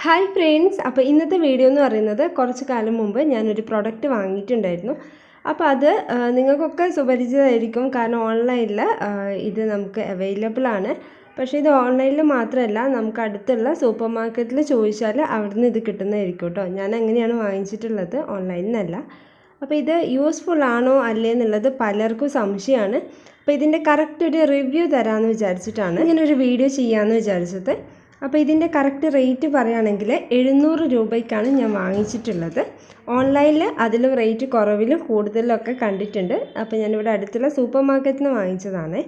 Hi friends, അപ്പോൾ ഇന്നത്തെ video എന്ന് പറയുന്നത് കുറച്ച് കാലം മുമ്പ് ഞാനൊരു പ്രൊഡക്റ്റ് വാങ്ങിയിട്ടുണ്ടായിരുന്നു. അപ്പോൾ അത് നിങ്ങൾക്കൊക്കെ സുപരിചിതമായിരിക്കും. കാരണം ഓൺലൈനിൽ ഇത് നമുക്ക് അവൈലബിൾ ആണ്. പക്ഷേ ഇത് ഓൺലൈനിൽ മാത്രമല്ല, നമുക്ക് അടുത്തുള്ള സൂപ്പർ മാർക്കറ്റിൽ ചോദിച്ചാൽ അവിടുന്ന് ഇത് കിട്ടുന്നതായിരിക്കും കേട്ടോ. ഞാൻ അങ്ങനെയാണ് വാങ്ങിച്ചിട്ടുള്ളത്, ഓൺലൈനിൽ നിന്നല്ല. അപ്പോൾ ഇത് യൂസ്ഫുൾ ആണോ അല്ലേ എന്നുള്ളത് പലർക്കും സംശയമാണ്. അപ്പോൾ ഇതിൻ്റെ കറക്റ്റ് ഒരു റിവ്യൂ തരാമെന്ന് വിചാരിച്ചിട്ടാണ് ഇങ്ങനൊരു വീഡിയോ ചെയ്യാമെന്ന് വിചാരിച്ചത്. അപ്പോൾ ഇതിൻ്റെ കറക്റ്റ് റേറ്റ് പറയുകയാണെങ്കിൽ 700 രൂപയ്ക്കാണ് ഞാൻ വാങ്ങിച്ചിട്ടുള്ളത്. ഓൺലൈനിൽ അതിലും റേറ്റ് കുറവിലും കൂടുതലൊക്കെ കണ്ടിട്ടുണ്ട്. അപ്പോൾ ഞാനിവിടെ അടുത്തുള്ള സൂപ്പർ മാർക്കറ്റിൽ നിന്ന് വാങ്ങിച്ചതാണ്.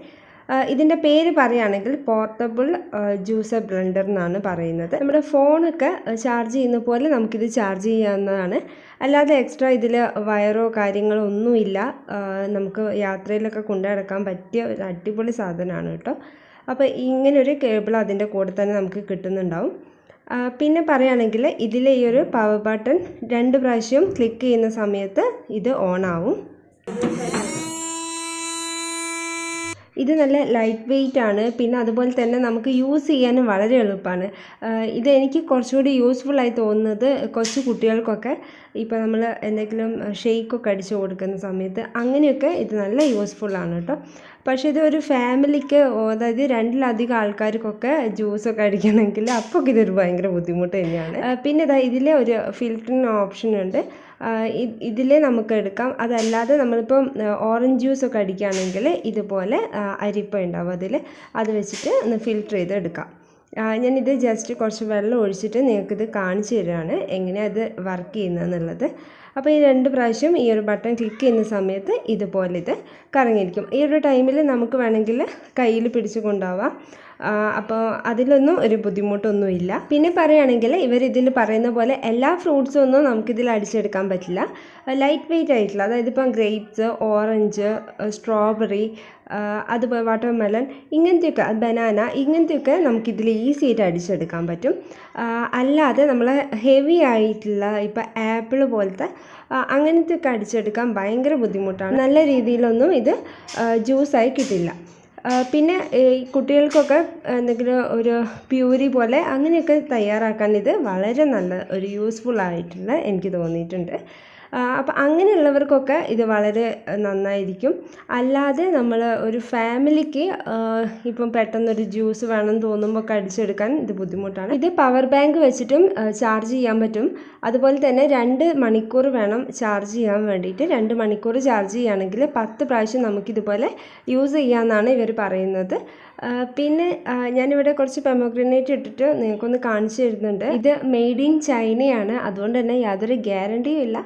ഇതിൻ്റെ പേര് പറയുകയാണെങ്കിൽ പോർട്ടബിൾ ജ്യൂസർ ബ്ലെൻഡർ എന്നാണ് പറയുന്നത്. നമ്മുടെ ഫോണൊക്കെ ചാർജ് ചെയ്യുന്ന പോലെ നമുക്കിത് ചാർജ് ചെയ്യാവുന്നതാണ്. അല്ലാതെ എക്സ്ട്രാ ഇതിൽ വയറോ കാര്യങ്ങളോ ഒന്നുമില്ല. നമുക്ക് യാത്രയിലൊക്കെ കൊണ്ടു നടക്കാൻ പറ്റിയ ഒരു അടിപൊളി സാധനമാണ് കേട്ടോ. അപ്പോൾ ഇങ്ങനൊരു കേബിൾ അതിൻ്റെ കൂടെ തന്നെ നമുക്ക് കിട്ടുന്നുണ്ടാവും. പിന്നെ പറയുകയാണെങ്കിൽ ഇതിലെ ഈ ഒരു പവർ ബട്ടൺ 2 പ്രാവശ്യം ക്ലിക്ക് ചെയ്യുന്ന സമയത്ത് ഇത് ഓൺ ആവും. ഇത് നല്ല ലൈറ്റ് വെയ്റ്റ് ആണ്. പിന്നെ അതുപോലെ തന്നെ നമുക്ക് യൂസ് ചെയ്യാനും വളരെ എളുപ്പമാണ്. ഇത് എനിക്ക് കുറച്ചുകൂടി യൂസ്ഫുള്ളായി തോന്നുന്നത് കൊച്ചു കുട്ടികൾക്കൊക്കെ ഇപ്പോൾ നമ്മൾ എന്തെങ്കിലും ഷെയ്ക്കൊക്കെ അടിച്ചു കൊടുക്കുന്ന സമയത്ത് അങ്ങനെയൊക്കെ ഇത് നല്ല യൂസ്ഫുള്ളാണ് കേട്ടോ. പക്ഷേ ഇത് ഒരു ഫാമിലിക്ക്, അതായത് 2-ലധികം ആൾക്കാർക്കൊക്കെ ജ്യൂസൊക്കെ അടിക്കണമെങ്കിൽ അപ്പോൾ ഇതൊരു ഭയങ്കര ബുദ്ധിമുട്ട് തന്നെയാണ്. പിന്നെ ഇതിലെ ഒരു ഫിൽറ്ററിന് ഓപ്ഷൻ ഉണ്ട്. ഇതിൽ നമുക്ക് എടുക്കാം. അതല്ലാതെ നമ്മളിപ്പം ഓറഞ്ച് ജ്യൂസൊക്കെ അടിക്കുകയാണെങ്കിൽ ഇതുപോലെ അരിപ്പ ഉണ്ടാവും, അത് വെച്ചിട്ട് ഒന്ന് ഫിൽറ്റർ ചെയ്ത് എടുക്കാം. ഞാനിത് ജസ്റ്റ് കുറച്ച് വെള്ളം ഒഴിച്ചിട്ട് നിങ്ങൾക്കിത് കാണിച്ചു തരികയാണ് എങ്ങനെയാണ് അത് വർക്ക് ചെയ്യുന്നതെന്നുള്ളത്. അപ്പോൾ ഈ 2 പ്രാവശ്യം ഈ ഒരു ബട്ടൺ ക്ലിക്ക് ചെയ്യുന്ന സമയത്ത് ഇതുപോലെ ഇത് കറങ്ങിയിരിക്കും. ഈ ഒരു ടൈമിൽ നമുക്ക് വേണമെങ്കിൽ കയ്യിൽ പിടിച്ചു കൊണ്ടുപോവാം. അപ്പോൾ അതിലൊന്നും ഒരു ബുദ്ധിമുട്ടൊന്നുമില്ല. പിന്നെ പറയുകയാണെങ്കിൽ ഇവരിതിൽ പറയുന്ന പോലെ എല്ലാ ഫ്രൂട്ട്സും ഒന്നും നമുക്കിതിൽ അടിച്ചെടുക്കാൻ പറ്റില്ല. ലൈറ്റ് വെയ്റ്റ് ആയിട്ടുള്ള, അതായത് ഇപ്പം ഗ്രേപ്സ്, ഓറഞ്ച്, സ്ട്രോബെറി, അതുപോലെ വാട്ടർമെലൺ, ഇങ്ങനത്തെയൊക്കെ, ബനാന, ഇങ്ങനത്തെയൊക്കെ നമുക്കിതിൽ ഈസി ആയിട്ട് അടിച്ചെടുക്കാൻ പറ്റും. അല്ലാതെ നമ്മൾ ഹെവി ആയിട്ടുള്ള ഇപ്പോൾ ആപ്പിൾ പോലത്തെ അങ്ങനത്തെയൊക്കെ അടിച്ചെടുക്കാൻ ഭയങ്കര ബുദ്ധിമുട്ടാണ്. നല്ല രീതിയിലൊന്നും ഇത് ജ്യൂസായി കിട്ടില്ല. പിന്നെ ഈ കുട്ടികൾക്കൊക്കെ എന്തെങ്കിലും ഒരു പ്യൂരി പോലെ അങ്ങനെയൊക്കെ തയ്യാറാക്കാൻ ഇത് വളരെ നല്ല ഒരു യൂസ്ഫുൾ ആയിട്ടുള്ള എനിക്ക് തോന്നിയിട്ടുണ്ട്. അപ്പോൾ അങ്ങനെയുള്ളവർക്കൊക്കെ ഇത് വളരെ നന്നായിരിക്കും. അല്ലാതെ നമ്മൾ ഒരു ഫാമിലിക്ക് ഇപ്പം പെട്ടെന്നൊരു ജ്യൂസ് വേണം തോന്നുമ്പോൾ ഒക്കെ അടിച്ചെടുക്കാൻ ഇത് ബുദ്ധിമുട്ടാണ്. ഇത് പവർ ബാങ്ക് വെച്ചിട്ടും ചാർജ് ചെയ്യാൻ പറ്റും. അതുപോലെ തന്നെ 2 മണിക്കൂർ വേണം ചാർജ് ചെയ്യാൻ വേണ്ടിയിട്ട്. 2 മണിക്കൂർ ചാർജ് ചെയ്യുകയാണെങ്കിൽ 10 പ്രാവശ്യം നമുക്കിതുപോലെ യൂസ് ചെയ്യാമെന്നാണ് ഇവർ പറയുന്നത്. പിന്നെ ഞാനിവിടെ കുറച്ച് പൊമോഗ്രാനേറ്റ് ഇട്ടിട്ട് നിങ്ങൾക്കൊന്ന് കാണിച്ചു തരുന്നുണ്ട്. ഇത് മെയ്ഡ് ഇൻ ചൈനയാണ്, അതുകൊണ്ട് തന്നെ യാതൊരു ഗ്യാരണ്ടിയും ഇല്ല.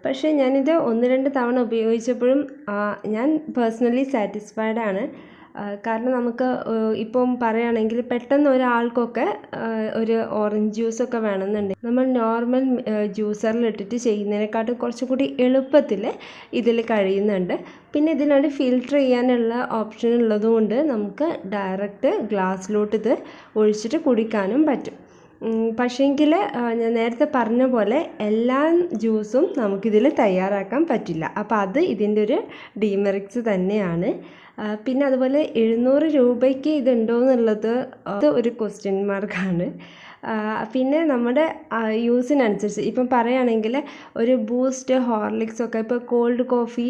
പക്ഷേ ഞാനിത് 1-2 തവണ ഉപയോഗിച്ചപ്പോഴും ഞാൻ പേഴ്സണലി സാറ്റിസ്ഫൈഡ് ആണ്. കാരണം നമുക്ക് ഇപ്പം പറയുകയാണെങ്കിൽ പെട്ടെന്ന് ഒരാൾക്കൊക്കെ ഒരു ഓറഞ്ച് ജ്യൂസൊക്കെ വേണമെന്നുണ്ടെങ്കിൽ നമ്മൾ നോർമൽ ജ്യൂസറിൽ ഇട്ടിട്ട് ചെയ്യുന്നതിനെക്കാട്ടും കുറച്ചുകൂടി എളുപ്പത്തിൽ ഇതിൽ കഴിയുന്നുണ്ട്. പിന്നെ ഇതിനോട് ഫിൽറ്റർ ചെയ്യാനുള്ള ഓപ്ഷൻ ഉള്ളതുകൊണ്ട് നമുക്ക് ഡയറക്റ്റ് ഗ്ലാസ്സിലോട്ട് ഇത് ഒഴിച്ചിട്ട് കുടിക്കാനും പറ്റും. പക്ഷേങ്കിൽ ഞാൻ നേരത്തെ പറഞ്ഞ പോലെ എല്ലാ ജ്യൂസും നമുക്കിതിൽ തയ്യാറാക്കാൻ പറ്റില്ല. അപ്പോൾ അത് ഇതിൻ്റെ ഒരു ഡീമെറിറ്റ്സ് തന്നെയാണ്. പിന്നെ അതുപോലെ 700 രൂപയ്ക്ക് ഇതുണ്ടോ എന്നുള്ളത് ഒരു ക്വസ്റ്റ്യൻ മാർക്കാണ്. പിന്നെ നമ്മുടെ യൂസിനനുസരിച്ച് ഇപ്പം പറയുകയാണെങ്കിൽ ഒരു ബൂസ്റ്റ്, ഹോർലിക്സൊക്കെ, ഇപ്പോൾ കോൾഡ് കോഫി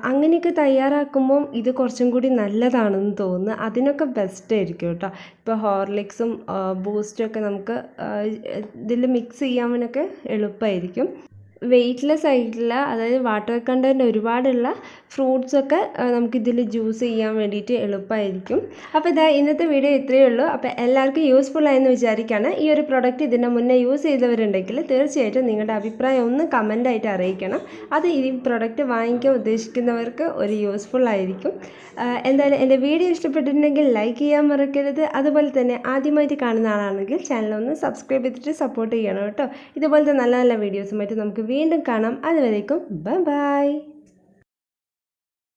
അങ്ങനെയൊക്കെ തയ്യാറാക്കുമ്പം ഇത് കുറച്ചും കൂടി നല്ലതാണെന്ന് തോന്നുന്നു. അതിനൊക്കെ ബെസ്റ്റ് ആയിരിക്കും കേട്ടോ. ഇപ്പോൾ ഹോർലിക്സും ബൂസ്റ്റും ഒക്കെ നമുക്ക് ഇതിൽ മിക്സ് ചെയ്യാനൊക്കെ എളുപ്പമായിരിക്കും. വെയ്റ്റ്ലെസ് ആയിട്ടുള്ള, അതായത് വാട്ടർ കണ്ടൻറ്റ് ഒരുപാടുള്ള ഫ്രൂട്ട്സൊക്കെ നമുക്കിതിൽ ജ്യൂസ് ചെയ്യാൻ വേണ്ടിയിട്ട് എളുപ്പമായിരിക്കും. അപ്പോൾ ഇന്നത്തെ വീഡിയോ ഇത്രയേ ഉള്ളൂ. അപ്പോൾ എല്ലാവർക്കും യൂസ്ഫുൾ ആയെന്ന് വിചാരിക്കുകയാണ്. ഈ ഒരു പ്രൊഡക്റ്റ് ഇതിൻ്റെ മുന്നേ യൂസ് ചെയ്തവരുണ്ടെങ്കിൽ തീർച്ചയായിട്ടും നിങ്ങളുടെ അഭിപ്രായം ഒന്ന് കമൻ്റായിട്ട് അറിയിക്കണം. അത് ഈ പ്രൊഡക്റ്റ് വാങ്ങിക്കാൻ ഉദ്ദേശിക്കുന്നവർക്ക് ഒരു യൂസ്ഫുൾ ആയിരിക്കും. എന്തായാലും എൻ്റെ വീഡിയോ ഇഷ്ടപ്പെട്ടിട്ടുണ്ടെങ്കിൽ ലൈക്ക് ചെയ്യാൻ മറക്കരുത്. അതുപോലെ തന്നെ ആദ്യമായിട്ട് കാണുന്ന ആളാണെങ്കിൽ ചാനലൊന്ന് സബ്സ്ക്രൈബ് ചെയ്തിട്ട് സപ്പോർട്ട് ചെയ്യണം കേട്ടോ. ഇതുപോലത്തെ നല്ല നല്ല വീഡിയോസുമായിട്ട് നമുക്ക് വീണ്ടും കാണാം. അതുവരേക്കും ബൈ.